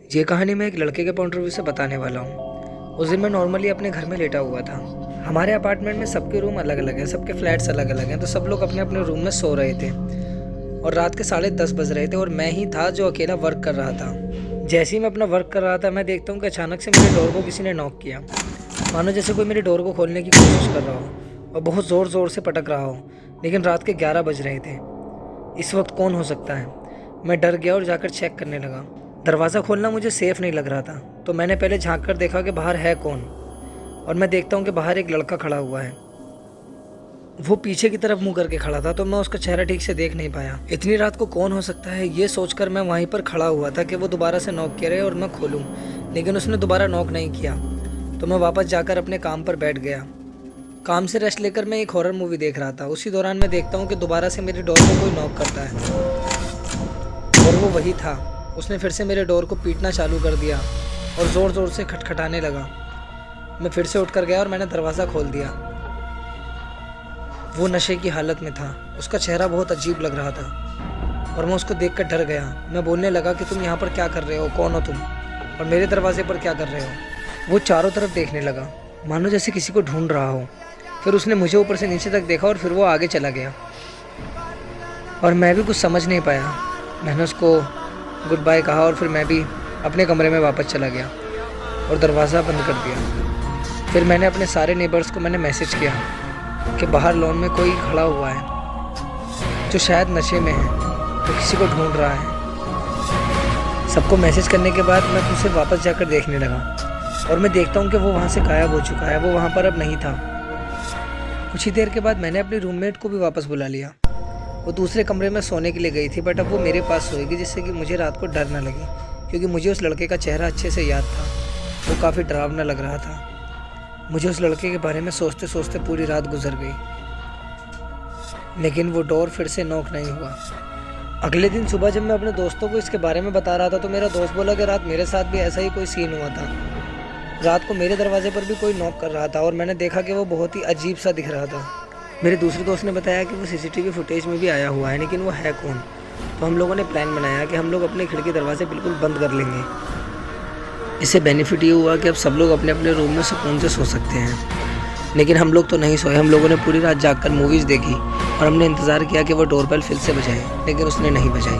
ये कहानी मैं एक लड़के के पॉइंट ऑफ व्यू से बताने वाला हूँ। उस दिन मैं नॉर्मली अपने घर में लेटा हुआ था। हमारे अपार्टमेंट में सबके रूम अलग अलग हैं, सबके फ्लैट्स अलग अलग हैं, तो सब लोग अपने अपने रूम में सो रहे थे और रात के 10:30 बज रहे थे और मैं ही था जो अकेला वर्क कर रहा था। जैसे ही मैं अपना वर्क कर रहा था, मैं देखता हूँ कि अचानक से मेरे डोर को किसी ने नॉक किया, मानो जैसे कोई मेरे डोर को खोलने की कोशिश कर रहा हो और बहुत ज़ोर ज़ोर से पटक रहा हो। लेकिन रात के 11 बज रहे थे। इस वक्त कौन हो सकता है? मैं डर गया और जाकर चेक करने लगा। दरवाज़ा खोलना मुझे सेफ़ नहीं लग रहा था, तो मैंने पहले झांक कर देखा कि बाहर है कौन, और मैं देखता हूँ कि बाहर एक लड़का खड़ा हुआ है। वो पीछे की तरफ मुंह करके खड़ा था, तो मैं उसका चेहरा ठीक से देख नहीं पाया। इतनी रात को कौन हो सकता है, ये सोचकर मैं वहीं पर खड़ा हुआ था कि वो दोबारा से नॉक करे और मैं खोलूँ, लेकिन उसने दोबारा नॉक नहीं किया। तो मैं वापस जाकर अपने काम पर बैठ गया। काम से रेस्ट लेकर मैं एक हॉरर मूवी देख रहा था। उसी दौरान मैं देखता हूँ कि दोबारा से मेरे डोर को कोई नॉक करता है, और वो वही था। उसने फिर से मेरे डोर को पीटना चालू कर दिया और ज़ोर ज़ोर से खटखटाने लगा। मैं फिर से उठकर गया और मैंने दरवाज़ा खोल दिया। वो नशे की हालत में था, उसका चेहरा बहुत अजीब लग रहा था और मैं उसको देखकर डर गया। मैं बोलने लगा कि तुम यहाँ पर क्या कर रहे हो, कौन हो तुम, और मेरे दरवाजे पर क्या कर रहे हो? वो चारों तरफ देखने लगा, मानो जैसे किसी को ढूंढ रहा हो। फिर उसने मुझे ऊपर से नीचे तक देखा और फिर वो आगे चला गया और मैं भी कुछ समझ नहीं पाया। मैंने उसको गुड बाय कहा और फिर मैं भी अपने कमरे में वापस चला गया और दरवाज़ा बंद कर दिया। फिर मैंने अपने सारे नेबर्स को मैसेज किया कि बाहर लॉन में कोई खड़ा हुआ है जो शायद नशे में है, तो किसी को ढूंढ रहा है। सबको मैसेज करने के बाद मैं फिर से वापस जाकर देखने लगा और मैं देखता हूँ कि वो वहाँ से गायब हो चुका है। वो वहाँ पर अब नहीं था। कुछ ही देर के बाद मैंने अपनी रूममेट को भी वापस बुला लिया। वो दूसरे कमरे में सोने के लिए गई थी, बट अब वो मेरे पास सोएगी, जिससे कि मुझे रात को डर ना लगे, क्योंकि मुझे उस लड़के का चेहरा अच्छे से याद था। वो काफ़ी डरावना लग रहा था। मुझे उस लड़के के बारे में सोचते सोचते पूरी रात गुजर गई, लेकिन वो डोर फिर से नॉक नहीं हुआ। अगले दिन सुबह जब मैं अपने दोस्तों को इसके बारे में बता रहा था, तो मेरा दोस्त बोला कि रात मेरे साथ भी ऐसा ही कोई सीन हुआ था। रात को मेरे दरवाजे पर भी कोई नॉक कर रहा था और मैंने देखा कि वो बहुत ही अजीब सा दिख रहा था। मेरे दूसरे दोस्त ने बताया कि वो सीसीटीवी फुटेज में भी आया हुआ है, लेकिन वो है कौन? तो हम लोगों ने प्लान बनाया कि हम लोग अपने खिड़की दरवाजे बिल्कुल बंद कर लेंगे। इससे बेनिफिट ये हुआ कि अब सब लोग अपने अपने रूम में सुकून से सो सकते हैं। लेकिन हम लोग तो नहीं सोए। हम लोगों ने पूरी रात जागकर मूवीज़ देखी और हमने इंतज़ार किया कि वो डोरबेल फिर से बजाए, लेकिन उसने नहीं बजाई।